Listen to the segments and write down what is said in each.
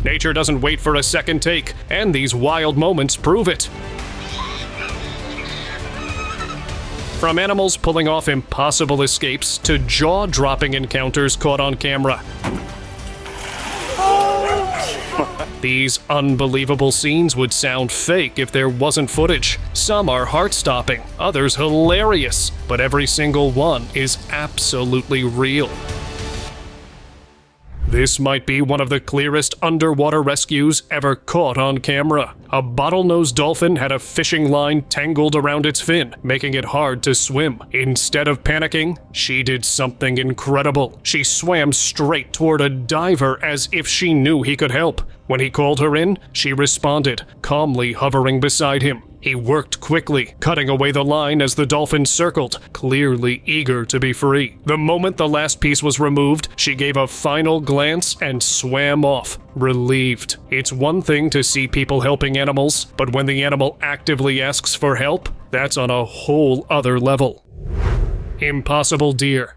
Nature doesn't wait for a second take, and these wild moments prove it. From animals pulling off impossible escapes to jaw-dropping encounters caught on camera. These unbelievable scenes would sound fake if there wasn't footage. Some are heart-stopping, others hilarious, but every single one is absolutely real. This might be one of the clearest underwater rescues ever caught on camera. A bottlenose dolphin had a fishing line tangled around its fin, making it hard to swim. Instead of panicking, she did something incredible. She swam straight toward a diver as if she knew he could help. When he called her in, she responded, calmly hovering beside him. He worked quickly, cutting away the line as the dolphin circled, clearly eager to be free. The moment the last piece was removed, she gave a final glance and swam off, relieved. It's one thing to see people helping animals, but when the animal actively asks for help, that's on a whole other level. Impossible deer.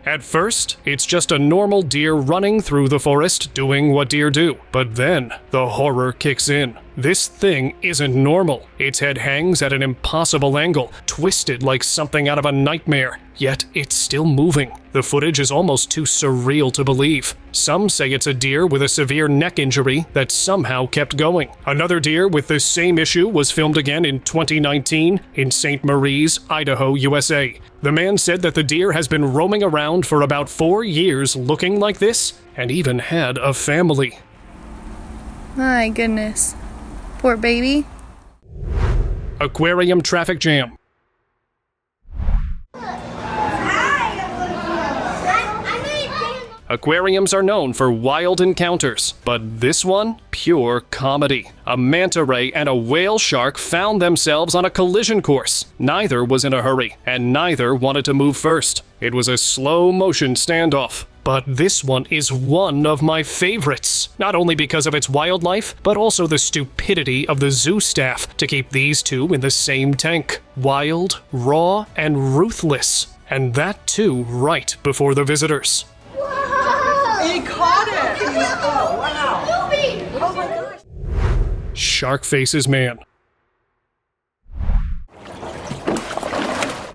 At first, it's just a normal deer running through the forest doing what deer do. But then, the horror kicks in. This thing isn't normal. Its head hangs at an impossible angle, twisted like something out of a nightmare. Yet, it's still moving. The footage is almost too surreal to believe. Some say it's a deer with a severe neck injury that somehow kept going. Another deer with the same issue was filmed again in 2019 in St. Maries, Idaho, USA. The man said that the deer has been roaming around for about 4 years looking like this, and even had a family. My goodness. Poor baby. Aquarium traffic jam. Aquariums are known for wild encounters, but this one, pure comedy. A manta ray and a whale shark found themselves on a collision course. Neither was in a hurry, and neither wanted to move first. It was a slow-motion standoff. But this one is one of my favorites, not only because of its wildlife, but also the stupidity of the zoo staff to keep these two in the same tank. Wild, raw, and ruthless. And that too right before the visitors. He caught it! Oh, wow! Oh my gosh! Shark faces man.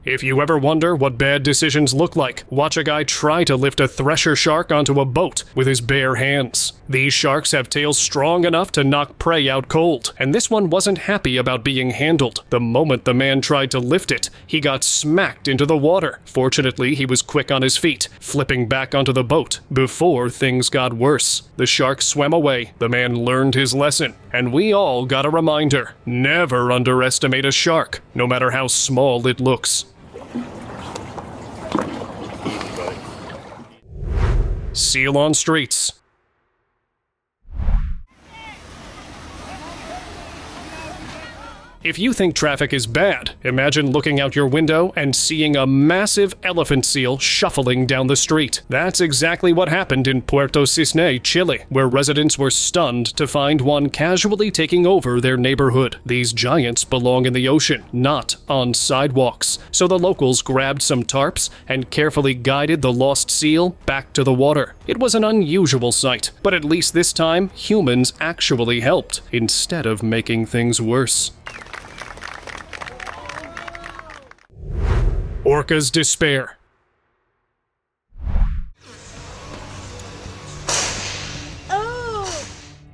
If you ever wonder what bad decisions look like, watch a guy try to lift a thresher shark onto a boat with his bare hands. These sharks have tails strong enough to knock prey out cold, and this one wasn't happy about being handled. The moment the man tried to lift it, he got smacked into the water. Fortunately, he was quick on his feet, flipping back onto the boat before things got worse. The shark swam away, the man learned his lesson, and we all got a reminder. Never underestimate a shark, no matter how small it looks. Seal on streets. If you think traffic is bad, imagine looking out your window and seeing a massive elephant seal shuffling down the street. That's exactly what happened in Puerto Cisne, Chile, where residents were stunned to find one casually taking over their neighborhood. These giants belong in the ocean, not on sidewalks. So the locals grabbed some tarps and carefully guided the lost seal back to the water. It was an unusual sight, but at least this time, humans actually helped, instead of making things worse. Orcas despair. Oh!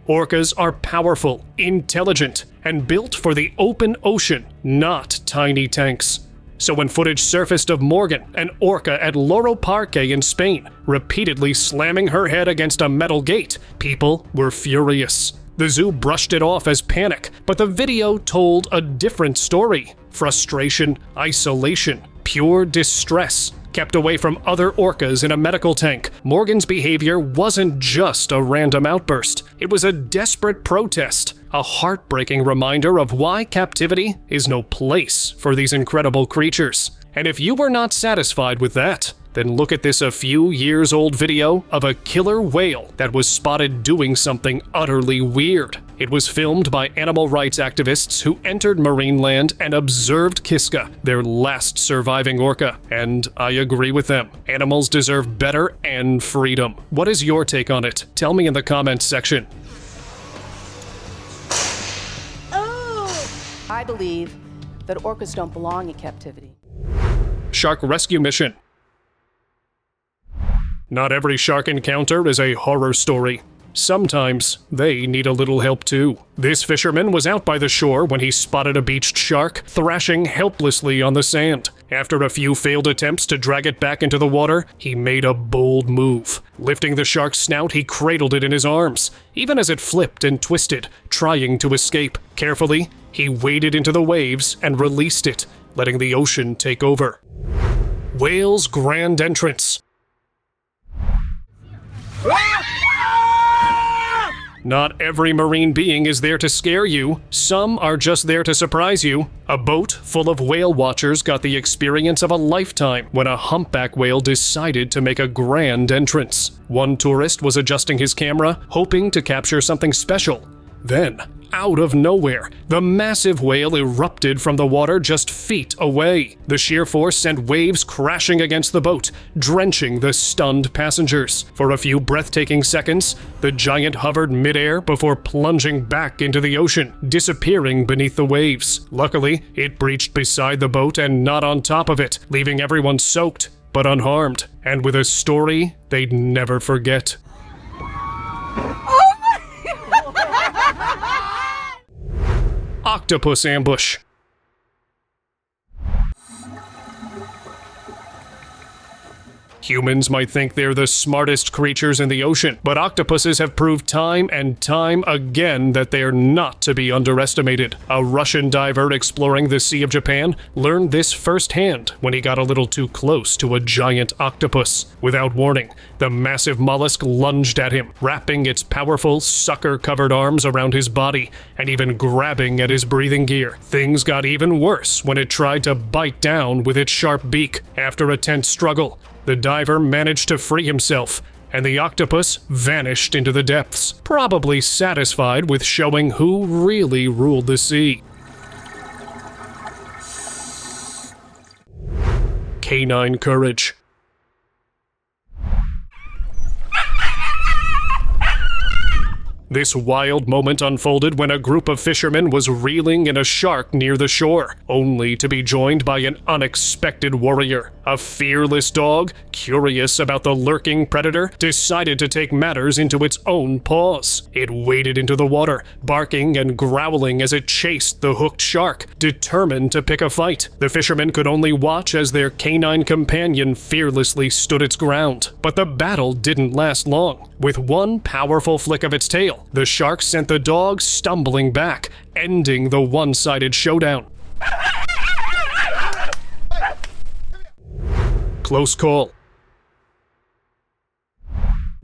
Orcas are powerful, intelligent, and built for the open ocean, not tiny tanks. So when footage surfaced of Morgan, an orca at Loro Parque in Spain, repeatedly slamming her head against a metal gate, people were furious. The zoo brushed it off as panic, but the video told a different story. Frustration, isolation, pure distress. Kept away from other orcas in a medical tank, Morgan's behavior wasn't just a random outburst. It was a desperate protest, a heartbreaking reminder of why captivity is no place for these incredible creatures. And if you were not satisfied with that, Then look at this a few years old video of a killer whale that was spotted doing something utterly weird. It was filmed by animal rights activists who entered Marineland and observed Kiska, their last surviving orca. And I agree with them. Animals deserve better and freedom. What is your take on it? Tell me in the comments section. I believe that orcas don't belong in captivity. Shark rescue mission. Not every shark encounter is a horror story. Sometimes they need a little help too. This fisherman was out by the shore when he spotted a beached shark thrashing helplessly on the sand. After a few failed attempts to drag it back into the water, he made a bold move. Lifting the shark's snout, he cradled it in his arms, even as it flipped and twisted, trying to escape. Carefully, he waded into the waves and released it, letting the ocean take over. Whale's grand entrance. Not every marine being is there to scare you. Some are just there to surprise you. A boat full of whale watchers got the experience of a lifetime when a humpback whale decided to make a grand entrance. One tourist was adjusting his camera, hoping to capture something special. Then, out of nowhere, the massive whale erupted from the water just feet away. The sheer force sent waves crashing against the boat, drenching the stunned passengers. For a few breathtaking seconds, the giant hovered midair before plunging back into the ocean, disappearing beneath the waves. Luckily, it breached beside the boat and not on top of it, leaving everyone soaked but unharmed, and with a story they'd never forget. Octopus ambush. Humans might think they're the smartest creatures in the ocean, but octopuses have proved time and time again that they're not to be underestimated. A Russian diver exploring the Sea of Japan learned this firsthand when he got a little too close to a giant octopus. Without warning, the massive mollusk lunged at him, wrapping its powerful, sucker-covered arms around his body and even grabbing at his breathing gear. Things got even worse when it tried to bite down with its sharp beak. After a tense struggle, the diver managed to free himself, and the octopus vanished into the depths, probably satisfied with showing who really ruled the sea. Canine courage. This wild moment unfolded when a group of fishermen was reeling in a shark near the shore, only to be joined by an unexpected warrior. A fearless dog, curious about the lurking predator, decided to take matters into its own paws. It waded into the water, barking and growling as it chased the hooked shark, determined to pick a fight. The fishermen could only watch as their canine companion fearlessly stood its ground. But the battle didn't last long. With one powerful flick of its tail, the shark sent the dog stumbling back, ending the one-sided showdown. Close call.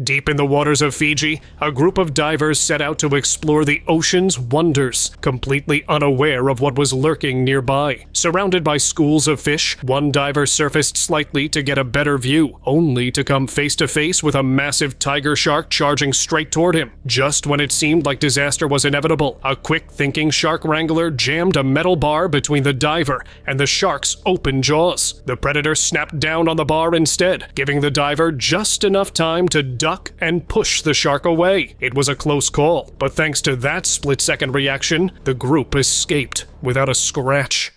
Deep in the waters of Fiji, a group of divers set out to explore the ocean's wonders, completely unaware of what was lurking nearby. Surrounded by schools of fish, one diver surfaced slightly to get a better view, only to come face to face with a massive tiger shark charging straight toward him. Just when it seemed like disaster was inevitable, a quick-thinking shark wrangler jammed a metal bar between the diver and the shark's open jaws. The predator snapped down on the bar instead, giving the diver just enough time to duck and push the shark away. It was a close call, but thanks to that split-second reaction, the group escaped without a scratch.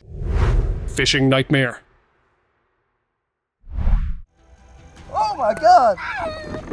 Fishing nightmare. Oh my god!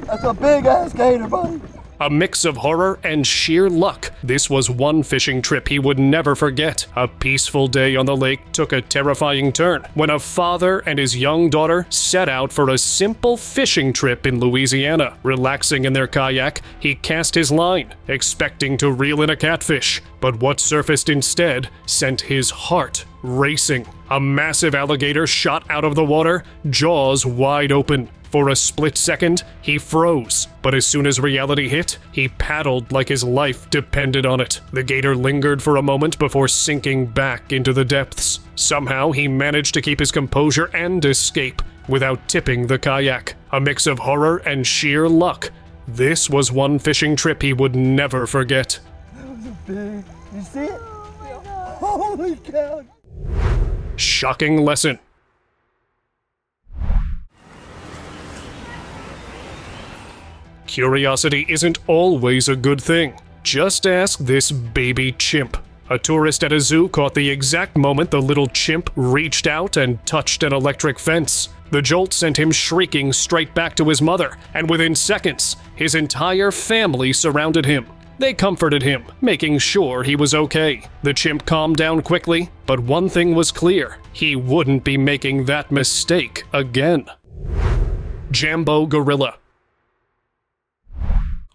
That's a big-ass gator, buddy! A mix of horror and sheer luck. This was one fishing trip he would never forget. A peaceful day on the lake took a terrifying turn when a father and his young daughter set out for a simple fishing trip in Louisiana. Relaxing in their kayak, he cast his line, expecting to reel in a catfish. But what surfaced instead sent his heart racing. A massive alligator shot out of the water, jaws wide open. For a split second, he froze, but as soon as reality hit, he paddled like his life depended on it. The gator lingered for a moment before sinking back into the depths. Somehow, he managed to keep his composure and escape, without tipping the kayak. A mix of horror and sheer luck. This was one fishing trip he would never forget. That was a big. You see it? Holy cow! Shocking lesson. Curiosity isn't always a good thing. Just ask this baby chimp. A tourist at a zoo caught the exact moment the little chimp reached out and touched an electric fence. The jolt sent him shrieking straight back to his mother, and within seconds, his entire family surrounded him. They comforted him, making sure he was okay. The chimp calmed down quickly, but one thing was clear: he wouldn't be making that mistake again. Jambo Gorilla.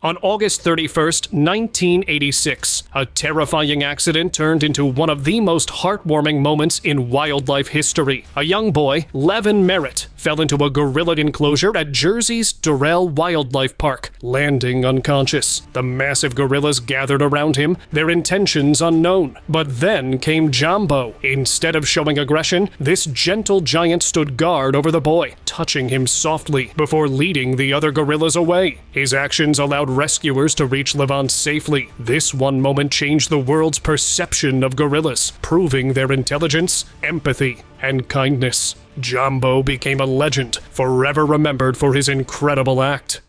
On August 31st, 1986, a terrifying accident turned into one of the most heartwarming moments in wildlife history. A young boy, Levin Merritt, fell into a gorilla enclosure at Jersey's Durrell Wildlife Park, landing unconscious. The massive gorillas gathered around him, their intentions unknown. But then came Jambo. Instead of showing aggression, this gentle giant stood guard over the boy, touching him softly before leading the other gorillas away. His actions allowed rescuers to reach Levin safely. This one moment changed the world's perception of gorillas, proving their intelligence, empathy, and kindness. Jambo became a legend, forever remembered for his incredible act.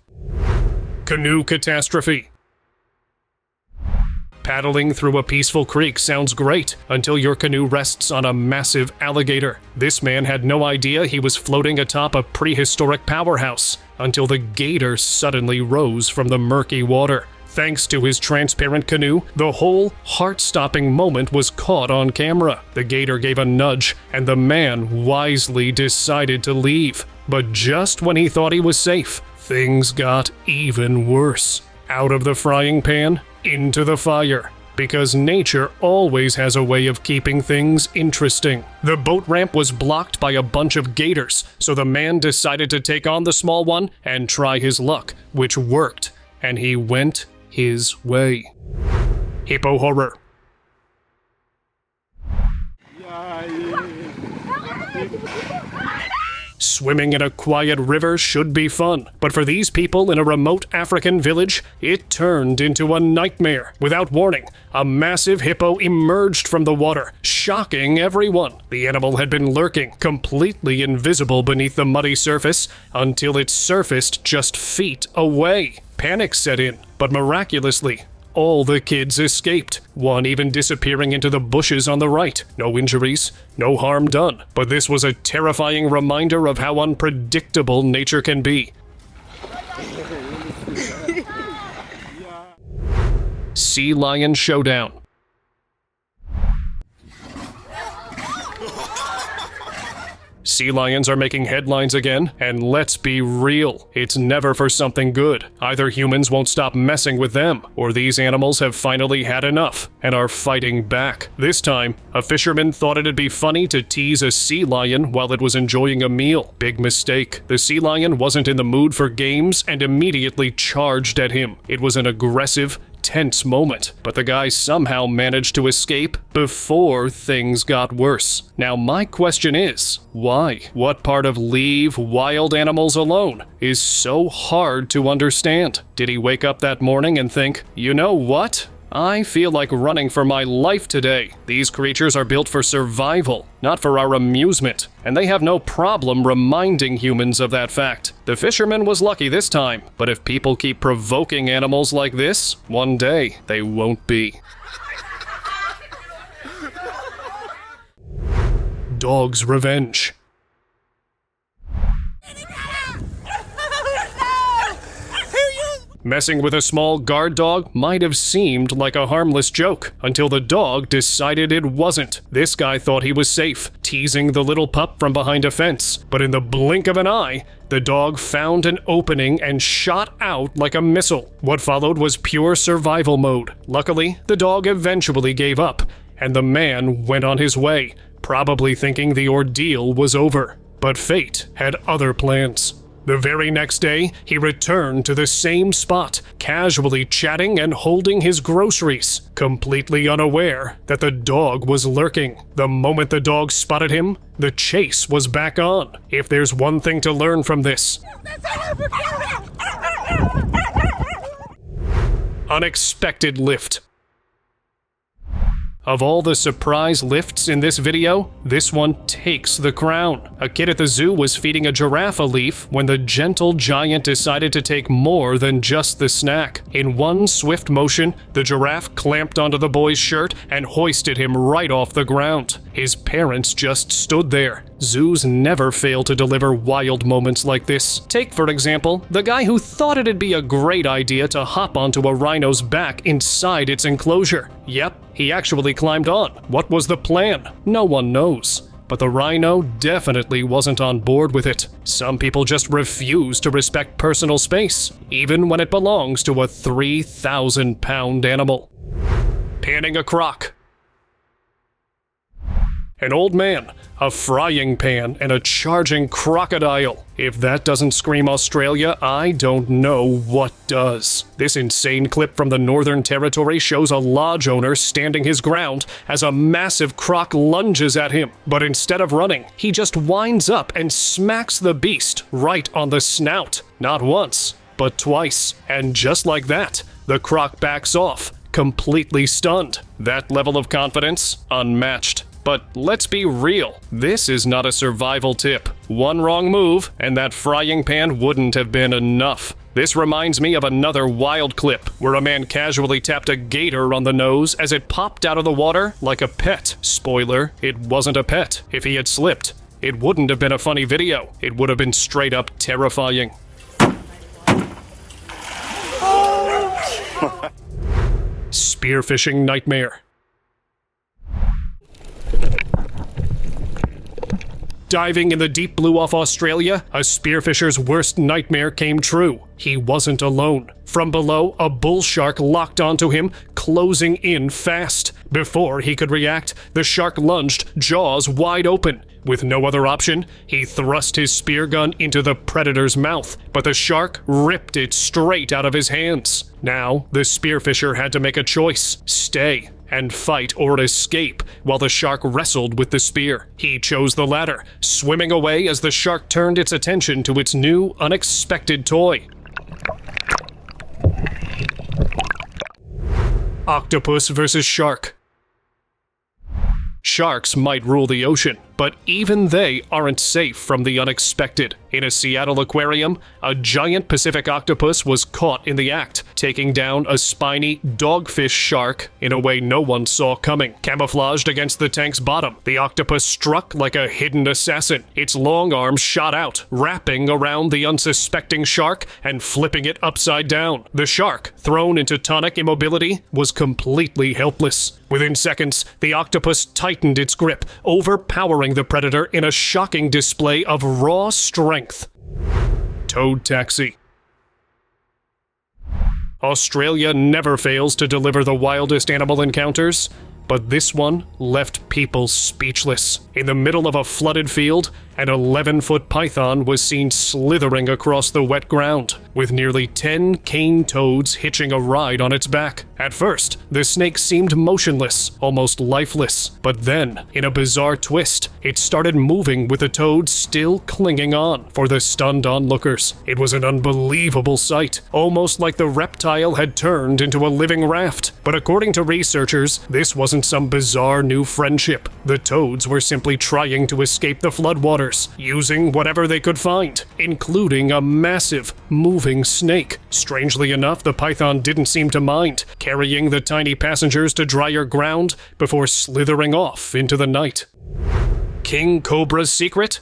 Canoe catastrophe. Paddling through a peaceful creek sounds great until your canoe rests on a massive alligator. This man had no idea he was floating atop a prehistoric powerhouse until the gator suddenly rose from the murky water. Thanks to his transparent canoe, the whole heart-stopping moment was caught on camera. The gator gave a nudge, and the man wisely decided to leave. But just when he thought he was safe, things got even worse. Out of the frying pan, into the fire. Because nature always has a way of keeping things interesting. The boat ramp was blocked by a bunch of gators, so the man decided to take on the small one and try his luck, which worked, and he went his way. Hippo horror. Swimming in a quiet river should be fun, but for these people in a remote African village, it turned into a nightmare. Without warning, a massive hippo emerged from the water, shocking everyone. The animal had been lurking, completely invisible beneath the muddy surface, until it surfaced just feet away. Panic set in, but miraculously, all the kids escaped, one even disappearing into the bushes on the right. No injuries, no harm done. But this was a terrifying reminder of how unpredictable nature can be. Sea lion showdown. Sea lions are making headlines again, and let's be real, it's never for something good. Either humans won't stop messing with them, or these animals have finally had enough and are fighting back. This time, a fisherman thought it'd be funny to tease a sea lion while it was enjoying a meal. Big mistake. The sea lion wasn't in the mood for games and immediately charged at him. It was an aggressive, tense moment, but the guy somehow managed to escape before things got worse. Now my question is, why? What part of leave wild animals alone is so hard to understand? Did he wake up that morning and think, you know what? I feel like running for my life today. These creatures are built for survival, not for our amusement, and they have no problem reminding humans of that fact. The fisherman was lucky this time, but if people keep provoking animals like this, one day they won't be. Dog's revenge. Messing with a small guard dog might have seemed like a harmless joke, until the dog decided it wasn't. This guy thought he was safe, teasing the little pup from behind a fence, but in the blink of an eye, the dog found an opening and shot out like a missile. What followed was pure survival mode. Luckily, the dog eventually gave up, and the man went on his way, probably thinking the ordeal was over. But fate had other plans. The very next day, he returned to the same spot, casually chatting and holding his groceries, completely unaware that the dog was lurking. The moment the dog spotted him, the chase was back on. If there's one thing to learn from this, unexpected lift. Of all the surprise lifts in this video, this one takes the crown. A kid at the zoo was feeding a giraffe a leaf when the gentle giant decided to take more than just the snack. In one swift motion, the giraffe clamped onto the boy's shirt and hoisted him right off the ground. His parents just stood there. Zoos never fail to deliver wild moments like this. Take, for example, the guy who thought it'd be a great idea to hop onto a rhino's back inside its enclosure. Yep, he actually climbed on. What was the plan? No one knows. But the rhino definitely wasn't on board with it. Some people just refuse to respect personal space, even when it belongs to a 3,000-pound animal. Panning a croc. An old man, a frying pan, and a charging crocodile. If that doesn't scream Australia, I don't know what does. This insane clip from the Northern Territory shows a lodge owner standing his ground as a massive croc lunges at him. But instead of running, he just winds up and smacks the beast right on the snout. Not once, but twice. And just like that, the croc backs off, completely stunned. That level of confidence, unmatched. But let's be real, this is not a survival tip. One wrong move, and that frying pan wouldn't have been enough. This reminds me of another wild clip, where a man casually tapped a gator on the nose as it popped out of the water like a pet. Spoiler, it wasn't a pet. If he had slipped, it wouldn't have been a funny video. It would have been straight up terrifying. Spearfishing nightmare. Diving in the deep blue off Australia, a spearfisher's worst nightmare came true. He wasn't alone. From below, a bull shark locked onto him, closing in fast. Before he could react, the shark lunged, jaws wide open. With no other option, he thrust his spear gun into the predator's mouth, but the shark ripped it straight out of his hands. Now, the spearfisher had to make a choice: stay and fight or escape, while the shark wrestled with the spear. He chose the latter, swimming away as the shark turned its attention to its new, unexpected toy. Octopus versus shark. Sharks might rule the ocean, but even they aren't safe from the unexpected. In a Seattle aquarium, a giant Pacific octopus was caught in the act, taking down a spiny dogfish shark in a way no one saw coming. Camouflaged against the tank's bottom, the octopus struck like a hidden assassin. Its long arms shot out, wrapping around the unsuspecting shark and flipping it upside down. The shark, thrown into tonic immobility, was completely helpless. Within seconds, the octopus tightened its grip, overpowering the predator in a shocking display of raw strength. Toad taxi. Australia never fails to deliver the wildest animal encounters, but this one left people speechless. In the middle of a flooded field, an 11-foot python was seen slithering across the wet ground, with nearly 10 cane toads hitching a ride on its back. At first, the snake seemed motionless, almost lifeless, but then, in a bizarre twist, it started moving with the toads still clinging on. For the stunned onlookers, it was an unbelievable sight, almost like the reptile had turned into a living raft. But according to researchers, this wasn't some bizarre new friendship. The toads were simply trying to escape the floodwaters, using whatever they could find, including a massive, moving snake. Strangely enough, the python didn't seem to mind, carrying the tiny passengers to drier ground before slithering off into the night. King Cobra's secret?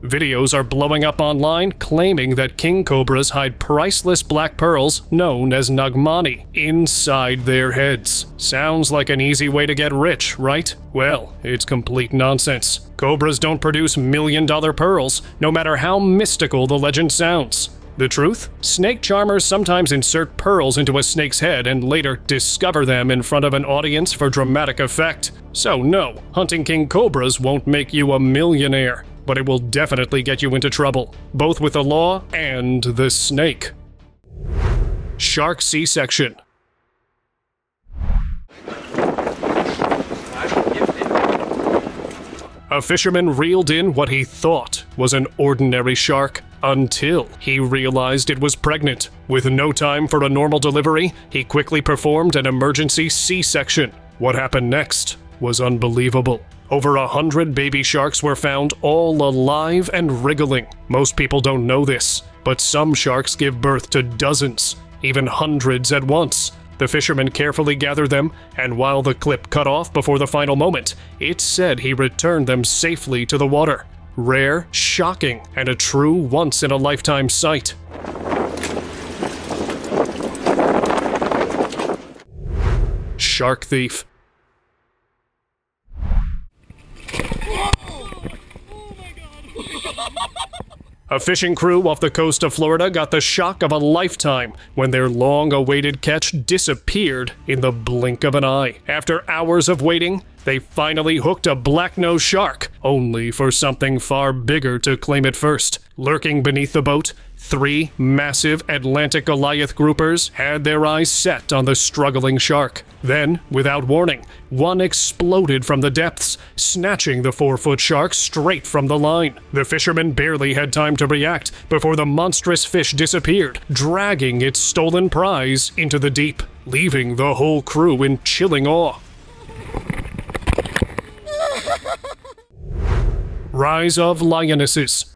Videos are blowing up online claiming that king cobras hide priceless black pearls known as nagmani inside their heads. Sounds like an easy way to get rich, right? Well, it's complete nonsense. Cobras don't produce million-dollar pearls, no matter how mystical the legend sounds. The truth? Snake charmers sometimes insert pearls into a snake's head and later discover them in front of an audience for dramatic effect. So no, hunting king cobras won't make you a millionaire, but it will definitely get you into trouble, both with the law and the snake. Shark C-section. A fisherman reeled in what he thought was an ordinary shark until he realized it was pregnant. With no time for a normal delivery, he quickly performed an emergency C-section. What happened next was unbelievable. Over 100 baby sharks were found, all alive and wriggling. Most people don't know this, but some sharks give birth to dozens, even hundreds at once. The fisherman carefully gathered them, and while the clip cut off before the final moment, it said he returned them safely to the water. Rare, shocking, and a true once-in-a-lifetime sight. Shark thief. A fishing crew off the coast of Florida got the shock of a lifetime when their long-awaited catch disappeared in the blink of an eye. After hours of waiting, they finally hooked a black-nosed shark, only for something far bigger to claim it first. Lurking beneath the boat, 3 massive Atlantic Goliath groupers had their eyes set on the struggling shark. Then, without warning, one exploded from the depths, snatching the 4-foot shark straight from the line. The fisherman barely had time to react before the monstrous fish disappeared, dragging its stolen prize into the deep, leaving the whole crew in chilling awe. Rise of lionesses.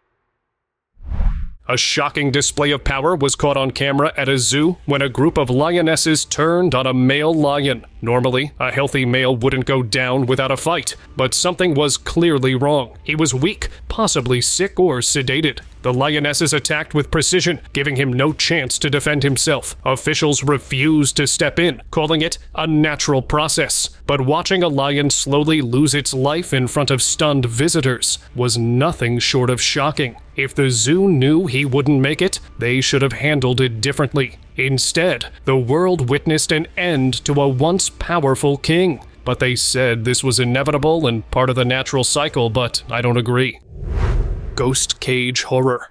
A shocking display of power was caught on camera at a zoo when a group of lionesses turned on a male lion. Normally, a healthy male wouldn't go down without a fight, but something was clearly wrong. He was weak, possibly sick or sedated. The lionesses attacked with precision, giving him no chance to defend himself. Officials refused to step in, calling it a natural process. But watching a lion slowly lose its life in front of stunned visitors was nothing short of shocking. If the zoo knew he wouldn't make it, they should have handled it differently. Instead, the world witnessed an end to a once powerful king. But they said this was inevitable and part of the natural cycle, but I don't agree. Ghost cage horror.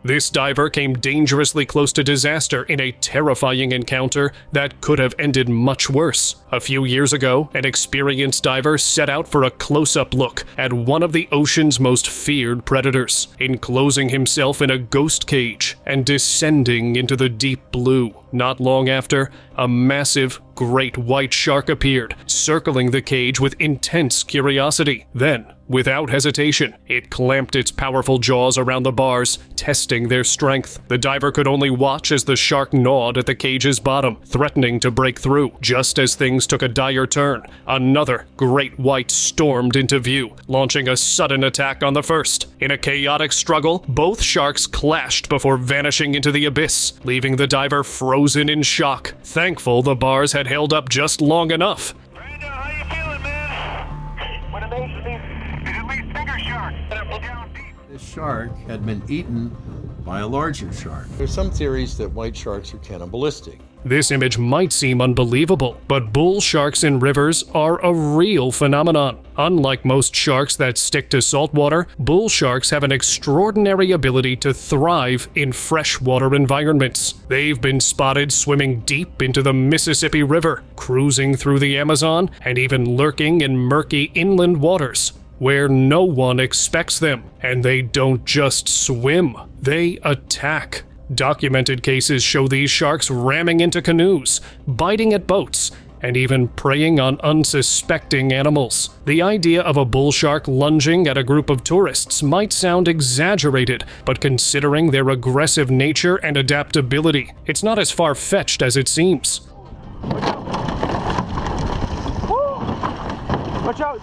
This diver came dangerously close to disaster in a terrifying encounter that could have ended much worse. A few years ago, an experienced diver set out for a close-up look at one of the ocean's most feared predators, enclosing himself in a ghost cage and descending into the deep blue. Not long after, a massive, great white shark appeared, circling the cage with intense curiosity. Then, without hesitation, it clamped its powerful jaws around the bars, testing their strength. The diver could only watch as the shark gnawed at the cage's bottom, threatening to break through. Just as things took a dire turn, another great white stormed into view, launching a sudden attack on the first. In a chaotic struggle, both sharks clashed before vanishing into the abyss, leaving the diver frozen in shock. Thankful the bars had held up just long enough. Brando, how you feeling, man? What amazes me is at least bigger sharks that will down deep. This shark had been eaten by a larger shark. There's some theories that white sharks are cannibalistic. This image might seem unbelievable, but bull sharks in rivers are a real phenomenon. Unlike most sharks that stick to saltwater, bull sharks have an extraordinary ability to thrive in freshwater environments. They've been spotted swimming deep into the Mississippi River, cruising through the Amazon, and even lurking in murky inland waters, where no one expects them. And they don't just swim, they attack. Documented cases show these sharks ramming into canoes, biting at boats, and even preying on unsuspecting animals. The idea of a bull shark lunging at a group of tourists might sound exaggerated, but considering their aggressive nature and adaptability, it's not as far-fetched as it seems. Watch out!